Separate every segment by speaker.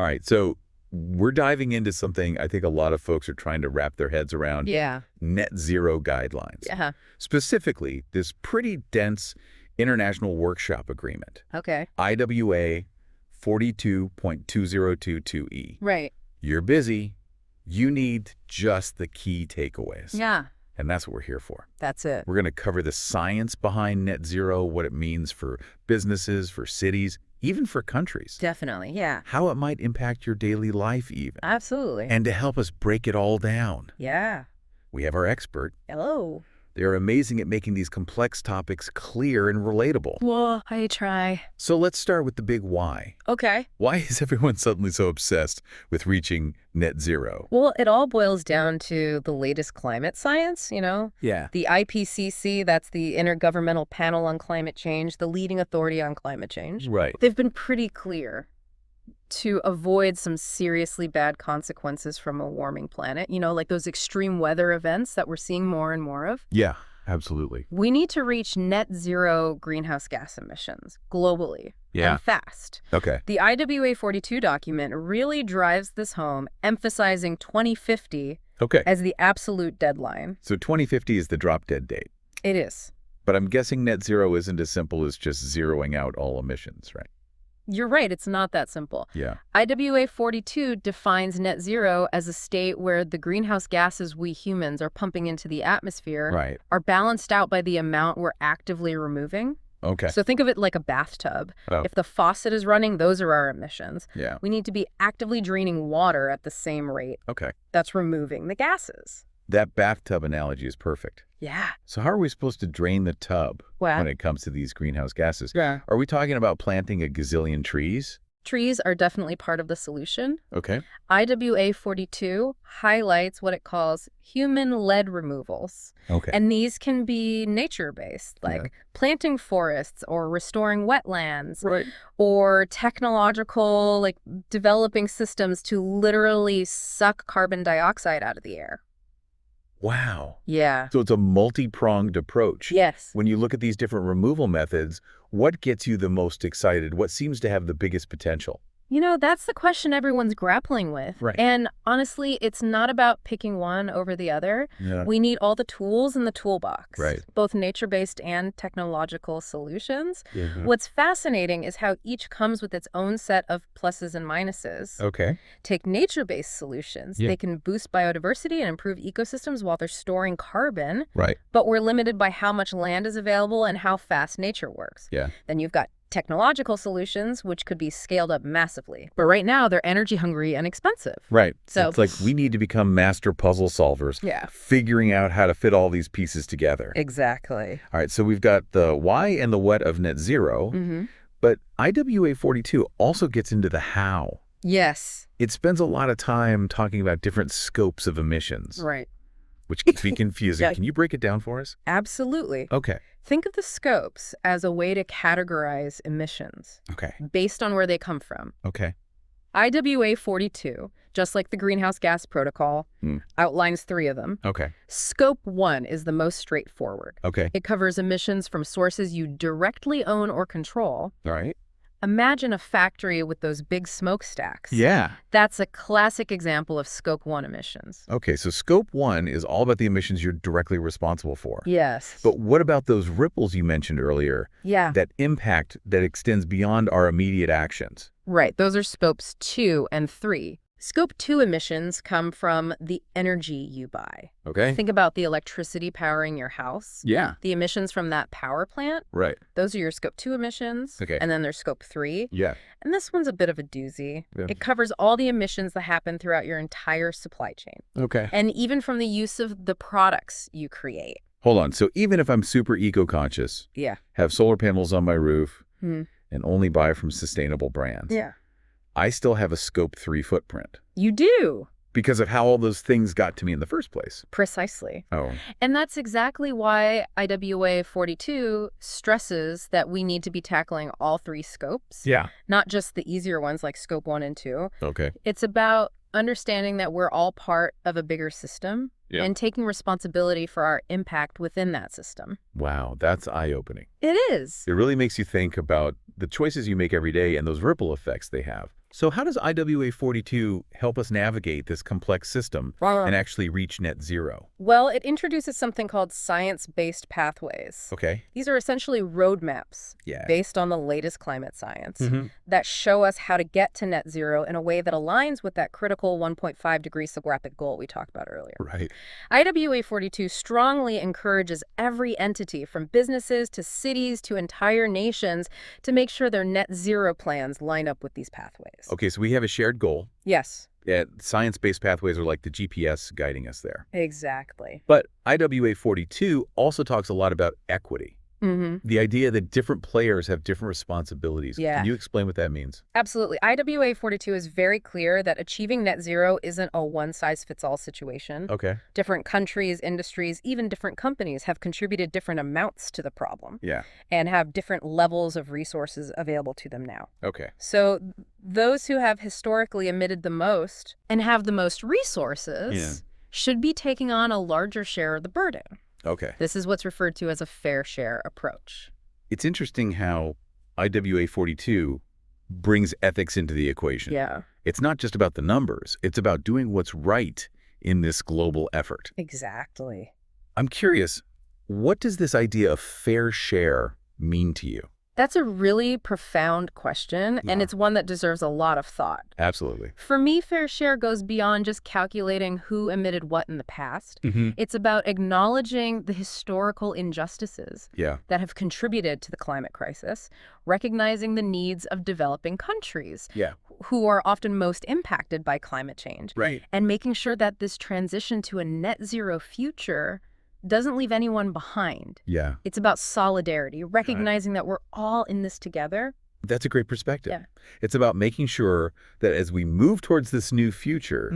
Speaker 1: All right, so we're diving into something I think a lot of folks are trying to wrap their heads around.
Speaker 2: Yeah.
Speaker 1: Net zero guidelines.
Speaker 2: Yeah.
Speaker 1: Specifically, this pretty dense international workshop agreement.
Speaker 2: Okay.
Speaker 1: IWA 42.2022E.
Speaker 2: Right.
Speaker 1: You're busy. You need just the key takeaways.
Speaker 2: Yeah.
Speaker 1: And that's what we're here for.
Speaker 2: That's it.
Speaker 1: We're going to cover the science behind net zero, what it means for businesses, for cities, even for countries.
Speaker 2: Definitely. Yeah.
Speaker 1: How it might impact your daily life even.
Speaker 2: Absolutely.
Speaker 1: And to help us break it all down,
Speaker 2: yeah.
Speaker 1: we have our expert.
Speaker 2: Hello.
Speaker 1: They're amazing at making these complex topics clear and relatable.
Speaker 2: Well, I try.
Speaker 1: So let's start with the big why.
Speaker 2: Okay.
Speaker 1: Why is everyone suddenly so obsessed with reaching net zero?
Speaker 2: Well, it all boils down to the latest climate science,
Speaker 1: Yeah.
Speaker 2: The IPCC, that's the Intergovernmental Panel on Climate Change, the leading authority on climate change.
Speaker 1: Right.
Speaker 2: They've been pretty clear to avoid some seriously bad consequences from a warming planet, like those extreme weather events that we're seeing more and more of.
Speaker 1: Yeah, absolutely.
Speaker 2: We need to reach net zero greenhouse gas emissions globally and fast.
Speaker 1: Okay.
Speaker 2: The IWA 42 document really drives this home, emphasizing 2050 as the absolute deadline.
Speaker 1: So 2050 is the drop-dead date.
Speaker 2: It is.
Speaker 1: But I'm guessing net zero isn't as simple as just zeroing out all emissions, right?
Speaker 2: You're right. It's not that simple.
Speaker 1: Yeah.
Speaker 2: IWA 42 defines net zero as a state where the greenhouse gases we humans are pumping into the atmosphere are balanced out by the amount we're actively removing.
Speaker 1: Okay.
Speaker 2: So think of it like a bathtub.
Speaker 1: Oh.
Speaker 2: If the faucet is running, those are our emissions.
Speaker 1: Yeah.
Speaker 2: We need to be actively draining water at the same rate.
Speaker 1: Okay.
Speaker 2: That's removing the gases.
Speaker 1: That bathtub analogy is perfect.
Speaker 2: Yeah.
Speaker 1: So how are we supposed to drain the tub
Speaker 2: Well,
Speaker 1: when it comes to these greenhouse gases?
Speaker 2: Yeah.
Speaker 1: Are we talking about planting a gazillion trees?
Speaker 2: Trees are definitely part of the solution.
Speaker 1: Okay.
Speaker 2: IWA 42 highlights what it calls human-led removals.
Speaker 1: Okay.
Speaker 2: And these can be nature-based, like planting forests or restoring wetlands, or technological, like developing systems to literally suck carbon dioxide out of the air.
Speaker 1: Wow.
Speaker 2: Yeah.
Speaker 1: So it's a multi-pronged approach.
Speaker 2: Yes.
Speaker 1: When you look at these different removal methods, what gets you the most excited? What seems to have the biggest potential?
Speaker 2: That's the question everyone's grappling with.
Speaker 1: Right.
Speaker 2: And honestly, it's not about picking one over the other.
Speaker 1: Yeah.
Speaker 2: We need all the tools in the toolbox,
Speaker 1: Right.
Speaker 2: both nature-based and technological solutions.
Speaker 1: Yeah.
Speaker 2: What's fascinating is how each comes with its own set of pluses and minuses.
Speaker 1: Okay.
Speaker 2: Take nature-based solutions.
Speaker 1: Yeah.
Speaker 2: They can boost biodiversity and improve ecosystems while they're storing carbon,
Speaker 1: Right.
Speaker 2: but we're limited by how much land is available and how fast nature works.
Speaker 1: Yeah.
Speaker 2: Then you've got technological solutions, which could be scaled up massively. But right now, they're energy hungry and expensive.
Speaker 1: Right.
Speaker 2: So
Speaker 1: it's like we need to become master puzzle solvers.
Speaker 2: Yeah.
Speaker 1: Figuring out how to fit all these pieces together.
Speaker 2: Exactly.
Speaker 1: All right. So we've got the why and the what of net zero.
Speaker 2: Mm-hmm.
Speaker 1: But IWA 42 also gets into the how.
Speaker 2: Yes.
Speaker 1: It spends a lot of time talking about different scopes of emissions,
Speaker 2: Right.
Speaker 1: which can be confusing.
Speaker 2: Yeah.
Speaker 1: Can you break it down for us?
Speaker 2: Absolutely.
Speaker 1: Okay.
Speaker 2: Think of the scopes as a way to categorize emissions
Speaker 1: Okay.
Speaker 2: based on where they come from.
Speaker 1: Okay.
Speaker 2: IWA 42, just like the Greenhouse Gas Protocol, outlines 3 of them.
Speaker 1: Okay.
Speaker 2: Scope 1 is the most straightforward.
Speaker 1: Okay.
Speaker 2: It covers emissions from sources you directly own or control.
Speaker 1: All right.
Speaker 2: Imagine a factory with those big smokestacks.
Speaker 1: Yeah.
Speaker 2: That's a classic example of Scope 1 emissions.
Speaker 1: Okay. So scope 1 is all about the emissions you're directly responsible for.
Speaker 2: Yes.
Speaker 1: But what about those ripples you mentioned earlier?
Speaker 2: Yeah.
Speaker 1: That impact that extends beyond our immediate actions.
Speaker 2: Right. Those are Scopes 2 and 3. Scope 2 emissions come from the energy you buy.
Speaker 1: Okay.
Speaker 2: Think about the electricity powering your house.
Speaker 1: Yeah.
Speaker 2: The emissions from that power plant,
Speaker 1: Right.
Speaker 2: those are your Scope 2 emissions.
Speaker 1: Okay.
Speaker 2: And then there's Scope 3.
Speaker 1: Yeah.
Speaker 2: And this one's a bit of a doozy.
Speaker 1: Yeah.
Speaker 2: It covers all the emissions that happen throughout your entire supply chain.
Speaker 1: Okay.
Speaker 2: And even from the use of the products you create.
Speaker 1: Hold on. So even if I'm super eco-conscious,
Speaker 2: Yeah.
Speaker 1: have solar panels on my roof,
Speaker 2: Hmm.
Speaker 1: and only buy from sustainable brands,
Speaker 2: Yeah.
Speaker 1: I still have a scope 3 footprint
Speaker 2: You do.
Speaker 1: because of how all those things got to me in the first place.
Speaker 2: Precisely.
Speaker 1: Oh.
Speaker 2: And that's exactly why IWA 42 stresses that we need to be tackling all 3 scopes,
Speaker 1: Yeah.
Speaker 2: not just the easier ones like Scope 1 and 2.
Speaker 1: Okay.
Speaker 2: It's about understanding that we're all part of a bigger system and taking responsibility for our impact within that system.
Speaker 1: Wow, that's eye-opening.
Speaker 2: It is.
Speaker 1: It really makes you think about the choices you make every day and those ripple effects they have. So how does IWA42 help us navigate this complex system and actually reach net zero?
Speaker 2: Well, it introduces something called science-based pathways.
Speaker 1: Okay.
Speaker 2: These are essentially roadmaps
Speaker 1: Yeah.
Speaker 2: based on the latest climate science
Speaker 1: Mm-hmm.
Speaker 2: that show us how to get to net zero in a way that aligns with that critical 1.5 degree sub-rapid goal we talked about earlier.
Speaker 1: Right.
Speaker 2: IWA42 strongly encourages every entity, from businesses to cities to entire nations, to make sure their net zero plans line up with these pathways.
Speaker 1: Okay, so we have a shared goal.
Speaker 2: Yes,
Speaker 1: Yeah, science-based pathways are like the GPS guiding us there.
Speaker 2: exactly.
Speaker 1: But IWA42 also talks a lot about equity. The idea that different players have different responsibilities.
Speaker 2: Yeah.
Speaker 1: Can you explain what that means?
Speaker 2: Absolutely. IWA42 is very clear that achieving net zero isn't a one-size-fits-all situation.
Speaker 1: Okay.
Speaker 2: Different countries, industries, even different companies have contributed different amounts to the problem
Speaker 1: Yeah.
Speaker 2: and have different levels of resources available to them now.
Speaker 1: Okay.
Speaker 2: So those who have historically emitted the most and have the most resources should be taking on a larger share of the burden.
Speaker 1: Okay.
Speaker 2: This is what's referred to as a fair share approach.
Speaker 1: It's interesting how IWA42 brings ethics into the equation.
Speaker 2: Yeah,
Speaker 1: It's not just about the numbers. It's about doing what's right in this global effort.
Speaker 2: exactly.
Speaker 1: I'm curious, what does this idea of fair share mean to you?
Speaker 2: That's a really profound question, and it's one that deserves a lot of thought.
Speaker 1: Absolutely.
Speaker 2: For me, fair share goes beyond just calculating who emitted what in the past. It's about acknowledging the historical injustices
Speaker 1: Yeah.
Speaker 2: that have contributed to the climate crisis, recognizing the needs of developing countries
Speaker 1: Yeah.
Speaker 2: who are often most impacted by climate change,
Speaker 1: Right.
Speaker 2: and making sure that this transition to a net zero future doesn't leave anyone behind.
Speaker 1: Yeah.
Speaker 2: It's about solidarity, recognizing that we're all in this together.
Speaker 1: That's a great perspective.
Speaker 2: Yeah.
Speaker 1: It's about making sure that as we move towards this new future,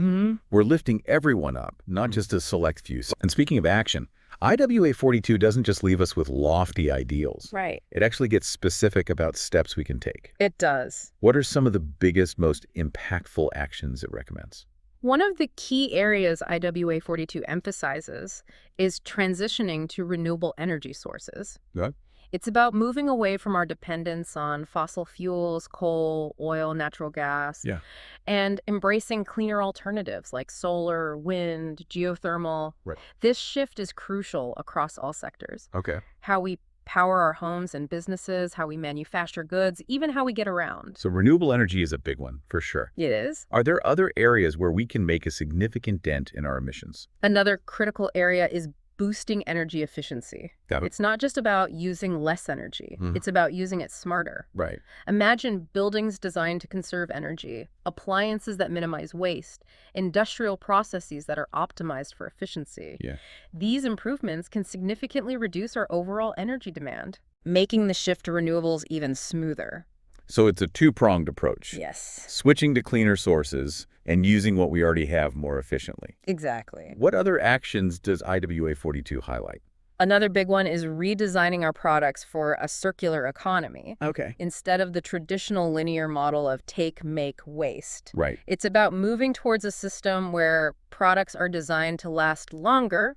Speaker 1: we're lifting everyone up, not just a select few. And speaking of action, IWA42 doesn't just leave us with lofty ideals.
Speaker 2: Right.
Speaker 1: It actually gets specific about steps we can take.
Speaker 2: It does.
Speaker 1: What are some of the biggest, most impactful actions it recommends?
Speaker 2: One of the key areas IWA42 emphasizes is transitioning to renewable energy sources.
Speaker 1: Good.
Speaker 2: It's about moving away from our dependence on fossil fuels, coal, oil, natural gas,
Speaker 1: Yeah.
Speaker 2: and embracing cleaner alternatives like solar, wind, geothermal.
Speaker 1: Right.
Speaker 2: This shift is crucial across all sectors.
Speaker 1: Okay.
Speaker 2: How we power our homes and businesses, how we manufacture goods, even how we get around.
Speaker 1: So renewable energy is a big one, for sure.
Speaker 2: It is.
Speaker 1: Are there other areas where we can make a significant dent in our emissions?
Speaker 2: Another critical area is boosting energy efficiency.
Speaker 1: Got it.
Speaker 2: It's not just about using less energy. It's about using it smarter.
Speaker 1: Right.
Speaker 2: Imagine buildings designed to conserve energy, appliances that minimize waste, industrial processes that are optimized for efficiency.
Speaker 1: Yeah.
Speaker 2: These improvements can significantly reduce our overall energy demand, making the shift to renewables even smoother.
Speaker 1: So it's a two-pronged approach.
Speaker 2: Yes,
Speaker 1: Switching to cleaner sources and using what we already have more efficiently.
Speaker 2: exactly.
Speaker 1: What other actions does IWA42 highlight?
Speaker 2: Another big one is redesigning our products for a circular economy.
Speaker 1: Okay.
Speaker 2: Instead of the traditional linear model of take, make, waste.
Speaker 1: Right.
Speaker 2: It's about moving towards a system where products are designed to last longer,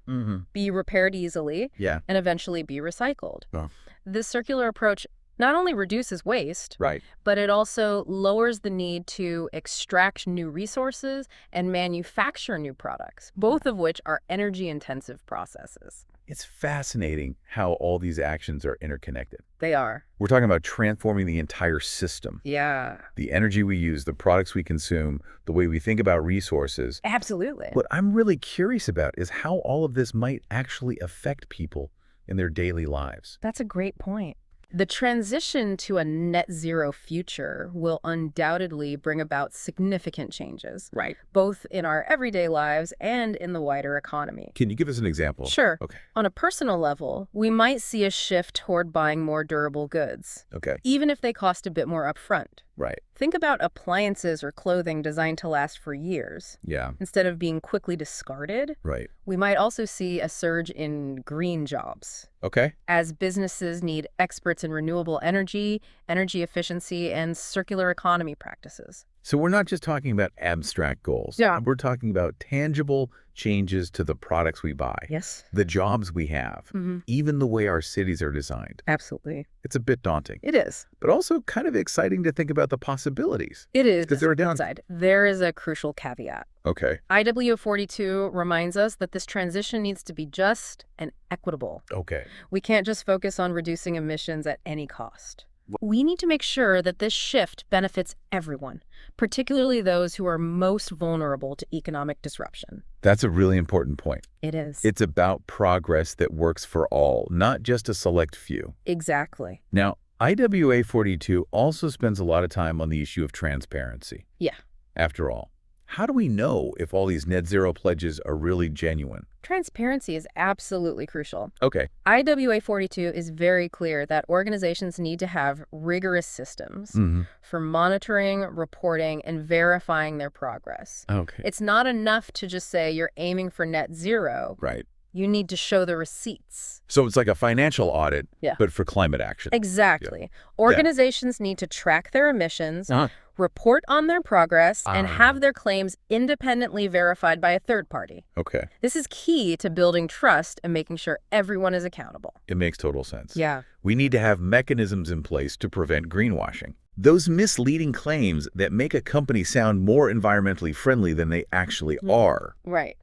Speaker 2: be repaired easily,
Speaker 1: Yeah.
Speaker 2: and eventually be recycled.
Speaker 1: Oh.
Speaker 2: This circular approach not only reduces waste,
Speaker 1: Right.
Speaker 2: but it also lowers the need to extract new resources and manufacture new products, both of which are energy-intensive processes.
Speaker 1: It's fascinating how all these actions are interconnected.
Speaker 2: They are.
Speaker 1: We're talking about transforming the entire system.
Speaker 2: Yeah.
Speaker 1: The energy we use, the products we consume, the way we think about resources.
Speaker 2: Absolutely.
Speaker 1: What I'm really curious about is how all of this might actually affect people in their daily lives.
Speaker 2: That's a great point. The transition to a net zero future will undoubtedly bring about significant changes,
Speaker 1: Right.
Speaker 2: both in our everyday lives and in the wider economy.
Speaker 1: Can you give us an example?
Speaker 2: Sure.
Speaker 1: Okay.
Speaker 2: On a personal level, we might see a shift toward buying more durable goods,
Speaker 1: Okay.
Speaker 2: even if they cost a bit more upfront.
Speaker 1: Right.
Speaker 2: Think about appliances or clothing designed to last for years.
Speaker 1: Yeah.
Speaker 2: Instead of being quickly discarded,
Speaker 1: Right.
Speaker 2: we might also see a surge in green jobs,
Speaker 1: Okay.
Speaker 2: as businesses need experts in renewable energy, energy efficiency, and circular economy practices.
Speaker 1: So we're not just talking about abstract goals.
Speaker 2: Yeah.
Speaker 1: We're talking about tangible changes to the products we buy,
Speaker 2: Yes.
Speaker 1: the jobs we have, even the way our cities are designed.
Speaker 2: Absolutely.
Speaker 1: It's a bit daunting,
Speaker 2: It is.
Speaker 1: but also kind of exciting to think about the possibilities.
Speaker 2: It is.
Speaker 1: Because there are
Speaker 2: downside. There is a crucial caveat.
Speaker 1: Okay.
Speaker 2: IW42 reminds us that this transition needs to be just and equitable.
Speaker 1: Okay.
Speaker 2: We can't just focus on reducing emissions at any cost. We need to make sure that this shift benefits everyone, particularly those who are most vulnerable to economic disruption.
Speaker 1: That's a really important point.
Speaker 2: It is.
Speaker 1: It's about progress that works for all, not just a select few.
Speaker 2: Exactly.
Speaker 1: Now, IWA 42 also spends a lot of time on the issue of transparency.
Speaker 2: Yeah.
Speaker 1: After all, how do we know if all these net zero pledges are really genuine?
Speaker 2: Transparency is absolutely crucial.
Speaker 1: Okay.
Speaker 2: IWA 42 is very clear that organizations need to have rigorous systems for monitoring, reporting, and verifying their progress.
Speaker 1: Okay.
Speaker 2: It's not enough to just say you're aiming for net zero.
Speaker 1: Right.
Speaker 2: You need to show the receipts.
Speaker 1: So it's like a financial audit, but for climate action.
Speaker 2: Exactly. Organizations need to track their emissions, report on their progress, and have their claims independently verified by a third party.
Speaker 1: Okay.
Speaker 2: This is key to building trust and making sure everyone is accountable.
Speaker 1: It makes total sense.
Speaker 2: Yeah.
Speaker 1: We need to have mechanisms in place to prevent greenwashing. Those misleading claims that make a company sound more environmentally friendly than they actually are.
Speaker 2: Right.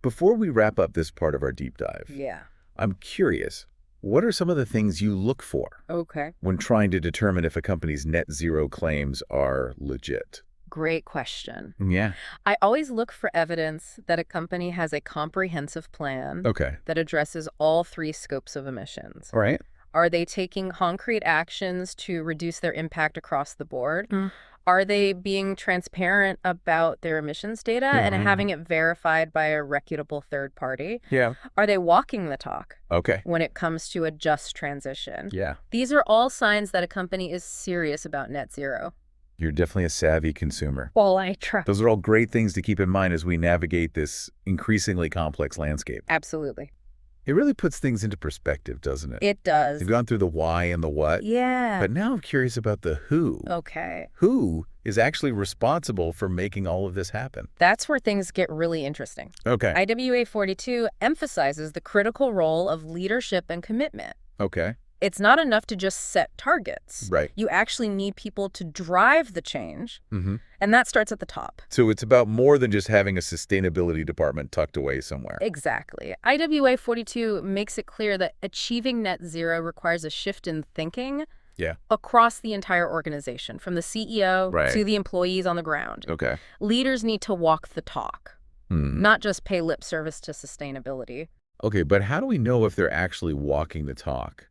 Speaker 1: Before we wrap up this part of our deep dive, I'm curious, what are some of the things you look for when trying to determine if a company's net zero claims are legit?
Speaker 2: Great question.
Speaker 1: Yeah.
Speaker 2: I always look for evidence that a company has a comprehensive plan that addresses all three scopes of emissions.
Speaker 1: All right.
Speaker 2: Are they taking concrete actions to reduce their impact across the board? Are they being transparent about their emissions data and having it verified by a reputable third party?
Speaker 1: Yeah.
Speaker 2: Are they walking the talk
Speaker 1: Okay.
Speaker 2: when it comes to a just transition?
Speaker 1: Yeah.
Speaker 2: These are all signs that a company is serious about net zero.
Speaker 1: You're definitely a savvy consumer.
Speaker 2: Well, I try.
Speaker 1: Those are all great things to keep in mind as we navigate this increasingly complex landscape.
Speaker 2: Absolutely.
Speaker 1: It really puts things into perspective, doesn't it?
Speaker 2: It does.
Speaker 1: We've gone through the why and the what.
Speaker 2: Yeah.
Speaker 1: But now I'm curious about the who.
Speaker 2: Okay.
Speaker 1: Who is actually responsible for making all of this happen?
Speaker 2: That's where things get really interesting.
Speaker 1: Okay.
Speaker 2: IWA 42 emphasizes the critical role of leadership and commitment.
Speaker 1: Okay.
Speaker 2: It's not enough to just set targets.
Speaker 1: Right.
Speaker 2: You actually need people to drive the change, and that starts at the top.
Speaker 1: So it's about more than just having a sustainability department tucked away somewhere.
Speaker 2: Exactly. IWA 42 makes it clear that achieving net zero requires a shift in thinking across the entire organization, from the CEO to the employees on the ground.
Speaker 1: Okay.
Speaker 2: Leaders need to walk the talk, not just pay lip service to sustainability.
Speaker 1: Okay, but how do we know if they're actually walking the talk?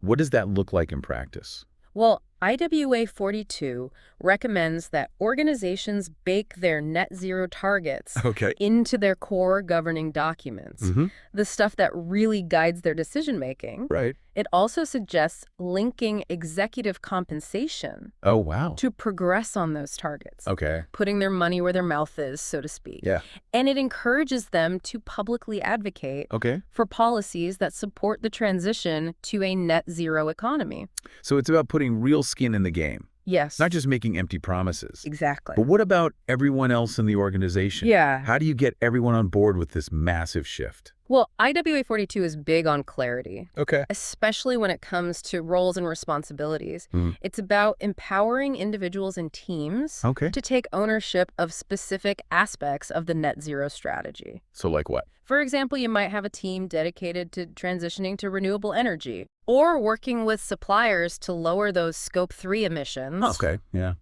Speaker 1: What does that look like in practice?
Speaker 2: Well, IWA 42 recommends that organizations bake their net zero targets into their core governing documents, the stuff that really guides their decision-making.
Speaker 1: Right.
Speaker 2: It also suggests linking executive compensation
Speaker 1: Oh, wow.
Speaker 2: to progress on those targets,
Speaker 1: Okay.
Speaker 2: putting their money where their mouth is, so to speak.
Speaker 1: Yeah.
Speaker 2: And it encourages them to publicly advocate for policies that support the transition to a net zero economy.
Speaker 1: So it's about putting real skin in the game,
Speaker 2: Yes.
Speaker 1: not just making empty promises.
Speaker 2: Exactly.
Speaker 1: But what about everyone else in the organization?
Speaker 2: Yeah.
Speaker 1: How do you get everyone on board with this massive shift?
Speaker 2: Well, IWA 42 is big on clarity,
Speaker 1: Okay.
Speaker 2: especially when it comes to roles and responsibilities. It's about empowering individuals and teams to take ownership of specific aspects of the net zero strategy.
Speaker 1: So like what?
Speaker 2: For example, you might have a team dedicated to transitioning to renewable energy or working with suppliers to lower those Scope 3 emissions.
Speaker 1: Okay. Yeah.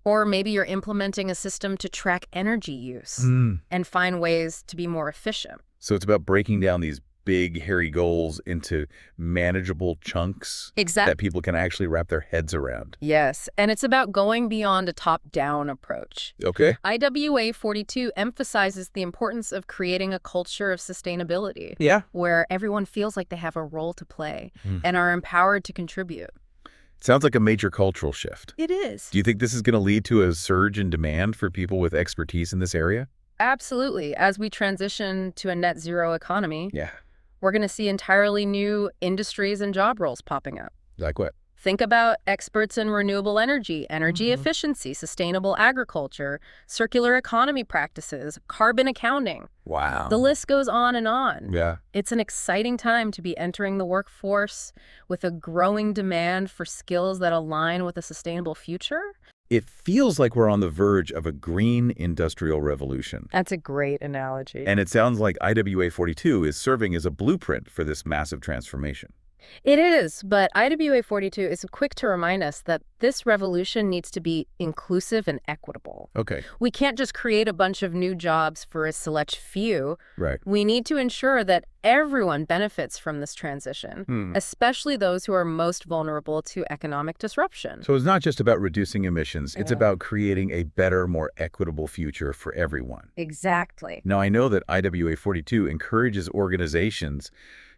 Speaker 2: Or maybe you're implementing a system to track energy use and find ways to be more efficient.
Speaker 1: So it's about breaking down these big, hairy goals into manageable chunks that people can actually wrap their heads around.
Speaker 2: Yes, and it's about going beyond a top-down approach.
Speaker 1: Okay.
Speaker 2: IWA 42 emphasizes the importance of creating a culture of sustainability where everyone feels like they have a role to play and are empowered to contribute.
Speaker 1: Sounds like a major cultural shift.
Speaker 2: It is.
Speaker 1: Do you think this is going to lead to a surge in demand for people with expertise in this area?
Speaker 2: Absolutely. As we transition to a net zero economy,
Speaker 1: Yeah.
Speaker 2: we're going to see entirely new industries and job roles popping up.
Speaker 1: Like what?
Speaker 2: Think about experts in renewable energy, energy efficiency, sustainable agriculture, circular economy practices, carbon accounting.
Speaker 1: Wow.
Speaker 2: The list goes on and on.
Speaker 1: Yeah.
Speaker 2: It's an exciting time to be entering the workforce with a growing demand for skills that align with a sustainable future.
Speaker 1: It feels like we're on the verge of a green industrial revolution.
Speaker 2: That's a great analogy.
Speaker 1: And it sounds like IWA 42 is serving as a blueprint for this massive transformation.
Speaker 2: It is, but IWA 42 is quick to remind us that this revolution needs to be inclusive and equitable.
Speaker 1: Okay.
Speaker 2: We can't just create a bunch of new jobs for a select few.
Speaker 1: Right.
Speaker 2: We need to ensure that everyone benefits from this transition, especially those who are most vulnerable to economic disruption.
Speaker 1: So it's not just about reducing emissions, it's about creating a better, more equitable future for everyone.
Speaker 2: Exactly.
Speaker 1: Now, I know that IWA 42 encourages organizations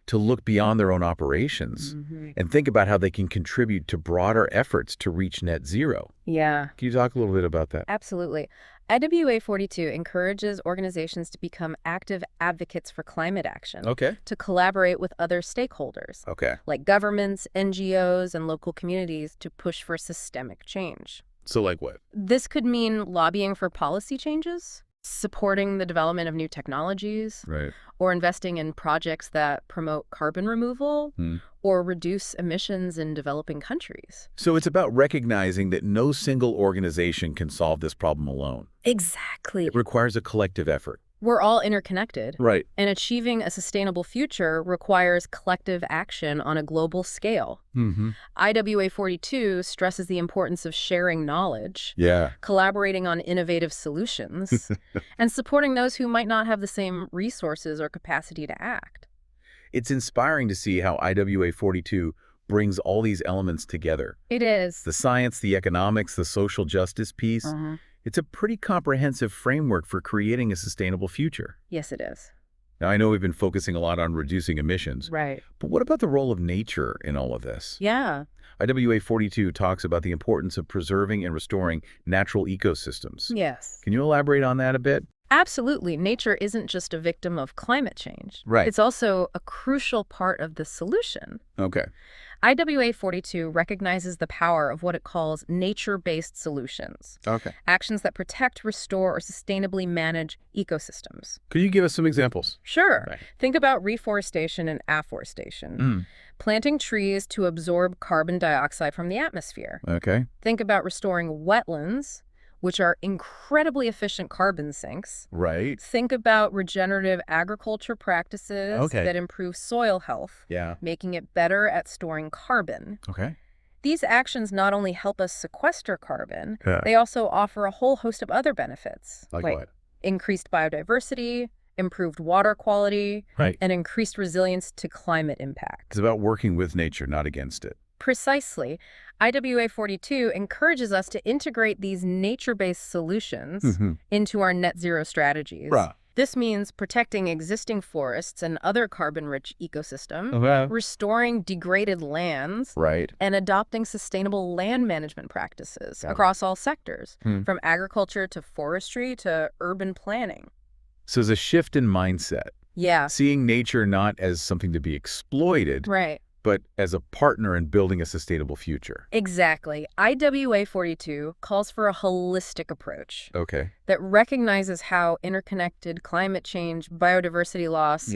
Speaker 1: to look beyond their own operations and think about how they can contribute to broader efforts to reach net zero.
Speaker 2: Yeah.
Speaker 1: Can you talk a little bit about that?
Speaker 2: Absolutely. IWA 42 encourages organizations to become active advocates for climate action,
Speaker 1: Okay.
Speaker 2: to collaborate with other stakeholders,
Speaker 1: Okay.
Speaker 2: like governments, NGOs, and local communities to push for systemic change.
Speaker 1: So like what?
Speaker 2: This could mean lobbying for policy changes, supporting the development of new technologies,
Speaker 1: Right.
Speaker 2: or investing in projects that promote carbon removal or reduce emissions in developing countries.
Speaker 1: So it's about recognizing that no single organization can solve this problem alone.
Speaker 2: Exactly.
Speaker 1: It requires a collective effort.
Speaker 2: We're all interconnected.
Speaker 1: Right.
Speaker 2: And achieving a sustainable future requires collective action on a global scale. IWA 42 stresses the importance of sharing knowledge,
Speaker 1: Yeah.
Speaker 2: collaborating on innovative solutions, and supporting those who might not have the same resources or capacity to act.
Speaker 1: It's inspiring to see how IWA 42 brings all these elements together.
Speaker 2: It is.
Speaker 1: The science, the economics, the social justice piece. It's a pretty comprehensive framework for creating a sustainable future.
Speaker 2: Yes, it is.
Speaker 1: Now, I know we've been focusing a lot on reducing emissions,
Speaker 2: Right.
Speaker 1: but what about the role of nature in all of this?
Speaker 2: Yeah.
Speaker 1: IWA 42 talks about the importance of preserving and restoring natural ecosystems.
Speaker 2: Yes.
Speaker 1: Can you elaborate on that a bit?
Speaker 2: Absolutely. Nature isn't just a victim of climate change.
Speaker 1: Right.
Speaker 2: It's also a crucial part of the solution.
Speaker 1: Okay.
Speaker 2: IWA 42 recognizes the power of what it calls nature-based solutions,
Speaker 1: Okay.
Speaker 2: actions that protect, restore, or sustainably manage ecosystems.
Speaker 1: Could you give us some examples?
Speaker 2: Sure.
Speaker 1: Right.
Speaker 2: Think about reforestation and afforestation. Planting trees to absorb carbon dioxide from the atmosphere.
Speaker 1: Okay.
Speaker 2: Think about restoring wetlands, which are incredibly efficient carbon sinks.
Speaker 1: Right.
Speaker 2: Think about regenerative agriculture practices that improve soil health,
Speaker 1: Yeah.
Speaker 2: making it better at storing carbon.
Speaker 1: Okay.
Speaker 2: These actions not only help us sequester carbon,
Speaker 1: Yeah.
Speaker 2: they also offer a whole host of other benefits,
Speaker 1: Like what?
Speaker 2: increased biodiversity, improved water quality,
Speaker 1: Right.
Speaker 2: and increased resilience to climate impact.
Speaker 1: It's about working with nature, not against it.
Speaker 2: Precisely. IWA 42 encourages us to integrate these nature-based solutions into our net zero strategies.
Speaker 1: Right.
Speaker 2: This means protecting existing forests and other carbon-rich ecosystems, restoring degraded lands,
Speaker 1: Right.
Speaker 2: and adopting sustainable land management practices across all sectors, from agriculture to forestry to urban planning.
Speaker 1: So there's a shift in mindset.
Speaker 2: Yeah.
Speaker 1: Seeing nature not as something to be exploited,
Speaker 2: Right.
Speaker 1: but as a partner in building a sustainable future.
Speaker 2: Exactly. IWA 42 calls for a holistic approach
Speaker 1: Okay.
Speaker 2: that recognizes how interconnected climate change, biodiversity loss,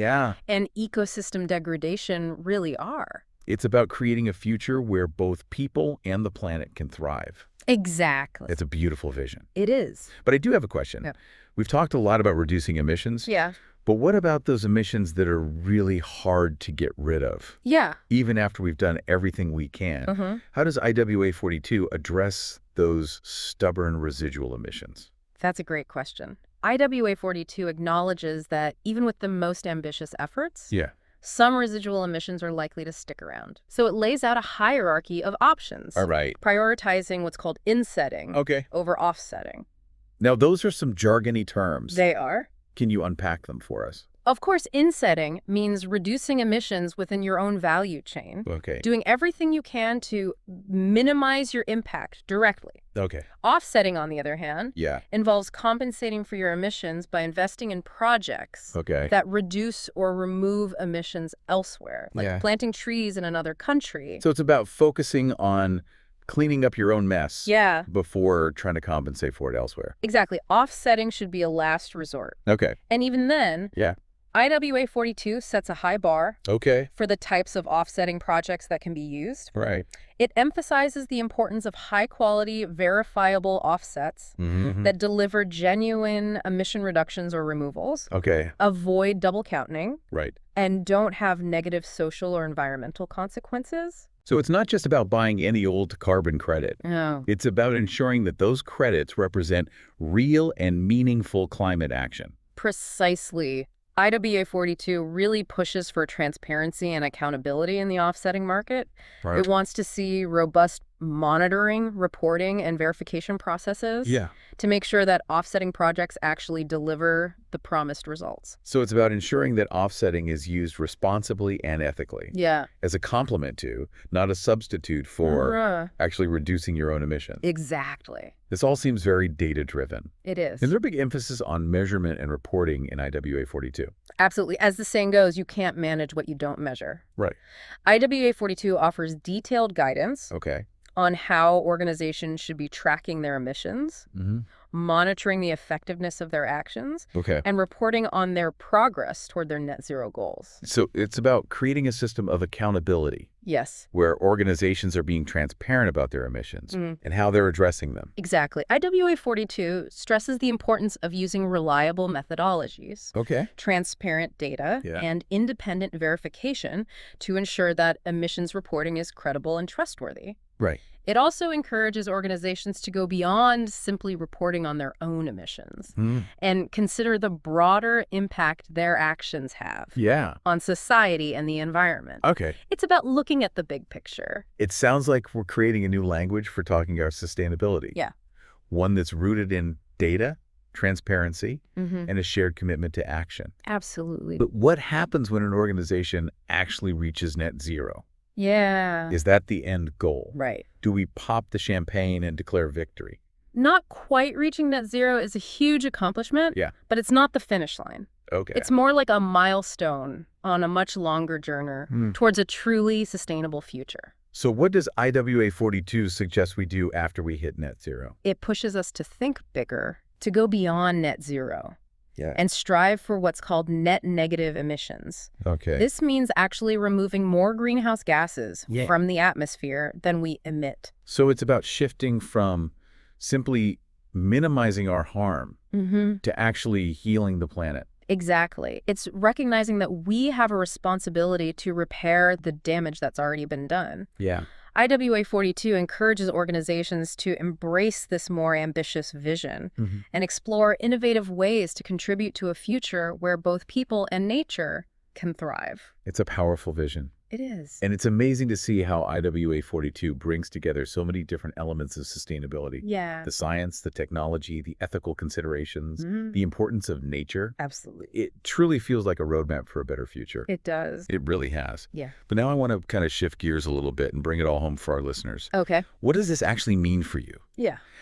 Speaker 2: and ecosystem degradation really are.
Speaker 1: It's about creating a future where both people and the planet can thrive.
Speaker 2: Exactly.
Speaker 1: It's a beautiful vision.
Speaker 2: It is.
Speaker 1: But I do have a question.
Speaker 2: Yeah.
Speaker 1: We've talked a lot about reducing emissions.
Speaker 2: Yeah.
Speaker 1: But what about those emissions that are really hard to get rid of?
Speaker 2: Yeah.
Speaker 1: Even after we've done everything we can. How does IWA 42 address those stubborn residual emissions?
Speaker 2: That's a great question. IWA 42 acknowledges that even with the most ambitious efforts, some residual emissions are likely to stick around. So it lays out a hierarchy of options.
Speaker 1: All right.
Speaker 2: Prioritizing what's called insetting over offsetting.
Speaker 1: Now, those are some jargony terms.
Speaker 2: They are.
Speaker 1: Can you unpack them for us?
Speaker 2: Of course, insetting means reducing emissions within your own value chain,
Speaker 1: Okay.
Speaker 2: doing everything you can to minimize your impact directly.
Speaker 1: Okay.
Speaker 2: Offsetting, on the other hand,
Speaker 1: Yeah.
Speaker 2: involves compensating for your emissions by investing in projects
Speaker 1: Okay.
Speaker 2: that reduce or remove emissions elsewhere, like planting trees in another country.
Speaker 1: So it's about focusing on cleaning up your own mess before trying to compensate for it elsewhere.
Speaker 2: Exactly. Offsetting should be a last resort.
Speaker 1: Okay.
Speaker 2: And even then, IWA 42 sets a high bar for the types of offsetting projects that can be used.
Speaker 1: Right.
Speaker 2: It emphasizes the importance of high-quality, verifiable offsets that deliver genuine emission reductions or removals, avoid double counting, and don't have negative social or environmental consequences.
Speaker 1: So it's not just about buying any old carbon credit.
Speaker 2: No.
Speaker 1: It's about ensuring that those credits represent real and meaningful climate action.
Speaker 2: Precisely. IWA 42 really pushes for transparency and accountability in the offsetting market.
Speaker 1: Right.
Speaker 2: It wants to see robust monitoring, reporting, and verification processes to make sure that offsetting projects actually deliver the promised results.
Speaker 1: So it's about ensuring that offsetting is used responsibly and ethically. As a complement to, not a substitute for actually reducing your own emissions.
Speaker 2: Exactly.
Speaker 1: This all seems very data-driven.
Speaker 2: It is.
Speaker 1: Is there a big emphasis on measurement and reporting in IWA 42?
Speaker 2: Absolutely. As the saying goes, you can't manage what you don't measure.
Speaker 1: Right.
Speaker 2: IWA 42 offers detailed guidance on how organizations should be tracking their emissions, monitoring the effectiveness of their actions, and reporting on their progress toward their net zero goals.
Speaker 1: So it's about creating a system of accountability.
Speaker 2: Yes.
Speaker 1: Where organizations are being transparent about their emissions and how they're addressing them.
Speaker 2: Exactly. IWA 42 stresses the importance of using reliable methodologies, transparent data, and independent verification to ensure that emissions reporting is credible and trustworthy.
Speaker 1: Right.
Speaker 2: It also encourages organizations to go beyond simply reporting on their own emissions and consider the broader impact their actions have on society and the environment. It's about looking at the big picture.
Speaker 1: It sounds like we're creating a new language for talking about sustainability. One that's rooted in data, transparency, and a shared commitment to action.
Speaker 2: Absolutely.
Speaker 1: But what happens when an organization actually reaches net zero?
Speaker 2: Is
Speaker 1: that the end goal?
Speaker 2: Right.
Speaker 1: Do we pop the champagne and declare victory?
Speaker 2: Not quite reaching net zero is a huge accomplishment, but it's not the finish line. It's more like a milestone on a much longer journey towards a truly sustainable future.
Speaker 1: So what does IWA 42 suggest we do after we hit net zero?
Speaker 2: It pushes us to think bigger, to go beyond net zero. And strive for what's called net negative emissions. This means actually removing more greenhouse gases from the atmosphere than we emit.
Speaker 1: So it's about shifting from simply minimizing our harm to actually healing the planet.
Speaker 2: Exactly. It's recognizing that we have a responsibility to repair the damage that's already been done. IWA 42 encourages organizations to embrace this more ambitious vision and explore innovative ways to contribute to a future where both people and nature can thrive.
Speaker 1: It's a powerful vision.
Speaker 2: It is.
Speaker 1: And it's amazing to see how IWA 42 brings together so many different elements of sustainability. The science, the technology, the ethical considerations, the importance of nature.
Speaker 2: Absolutely.
Speaker 1: It truly feels like a roadmap for a better future.
Speaker 2: It does.
Speaker 1: It really has. But now I want to kind of shift gears a little bit and bring it all home for our listeners. What does this actually mean for you?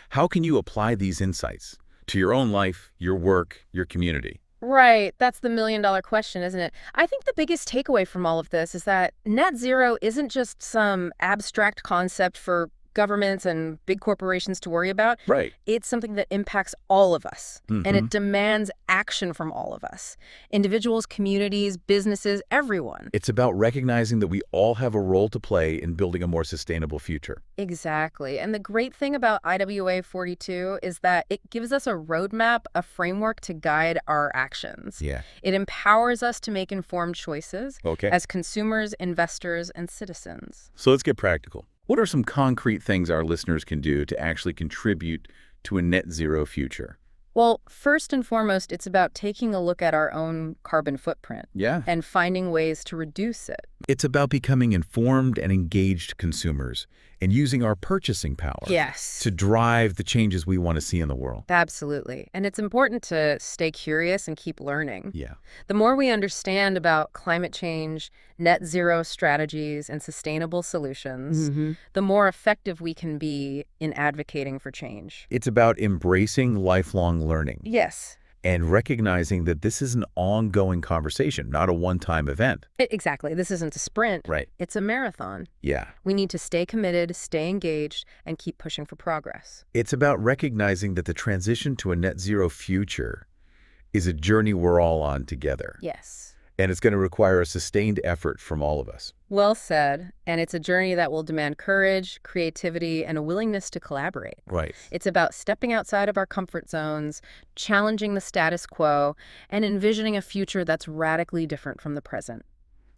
Speaker 1: How can you apply these insights to your own life, your work, your community?
Speaker 2: Right. That's the million-dollar question, isn't it? I think the biggest takeaway from all of this is that net zero isn't just some abstract concept for governments and big corporations to worry about. It's something that impacts all of us, and it demands action from all of us. Individuals, communities, businesses, everyone.
Speaker 1: It's about recognizing that we all have a role to play in building a more sustainable future.
Speaker 2: Exactly. And the great thing about IWA 42 is that it gives us a roadmap, a framework to guide our actions. It empowers us to make informed choices as consumers, investors, and citizens.
Speaker 1: So let's get practical. What are some concrete things our listeners can do to actually contribute to a net zero future?
Speaker 2: Well, first and foremost, it's about taking a look at our own carbon footprint and finding ways to reduce it.
Speaker 1: It's about becoming informed and engaged consumers and using our purchasing power
Speaker 2: Yes.
Speaker 1: to drive the changes we want to see in the world.
Speaker 2: Absolutely. And it's important to stay curious and keep learning.
Speaker 1: Yeah.
Speaker 2: The more we understand about climate change, net zero strategies, and sustainable solutions, the more effective we can be in advocating for change.
Speaker 1: It's about embracing lifelong learning
Speaker 2: Yes.
Speaker 1: and recognizing that this is an ongoing conversation, not a one-time event.
Speaker 2: Exactly. This isn't a sprint.
Speaker 1: Right.
Speaker 2: It's a marathon.
Speaker 1: Yeah.
Speaker 2: We need to stay committed, stay engaged, and keep pushing for progress.
Speaker 1: It's about recognizing that the transition to a net zero future is a journey we're all on together.
Speaker 2: Yes.
Speaker 1: And it's going to require a sustained effort from all of us.
Speaker 2: Well said. And it's a journey that will demand courage, creativity, and a willingness to collaborate.
Speaker 1: Right.
Speaker 2: It's about stepping outside of our comfort zones, challenging the status quo, and envisioning a future that's radically different from the present.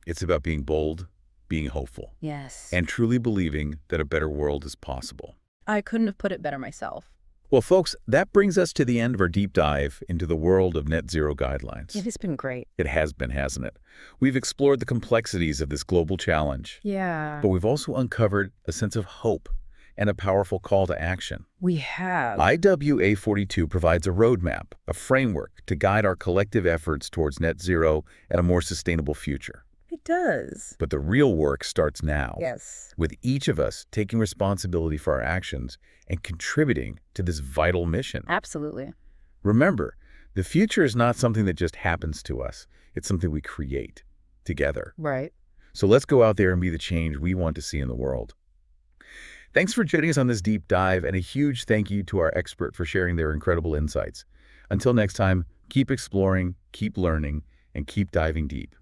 Speaker 1: It's about being bold, being hopeful,
Speaker 2: Yes.
Speaker 1: and truly believing that a better world is possible.
Speaker 2: I couldn't have put it better myself.
Speaker 1: Well, folks, that brings us to the end of our deep dive into the world of net zero guidelines.
Speaker 2: It has been great.
Speaker 1: It has been, hasn't it? We've explored the complexities of this global challenge,
Speaker 2: Yeah.
Speaker 1: but we've also uncovered a sense of hope and a powerful call to action.
Speaker 2: We have.
Speaker 1: IWA 42 provides a roadmap, a framework to guide our collective efforts towards net zero and a more sustainable future.
Speaker 2: It does.
Speaker 1: But the real work starts now,
Speaker 2: Yes.
Speaker 1: with each of us taking responsibility for our actions and contributing to this vital mission.
Speaker 2: Absolutely.
Speaker 1: Remember, the future is not something that just happens to us. It's something we create together.
Speaker 2: Right.
Speaker 1: So let's go out there and be the change we want to see in the world. Thanks for joining us on this deep dive, and a huge thank you to our expert for sharing their incredible insights. Until next time, keep exploring, keep learning, and keep diving deep.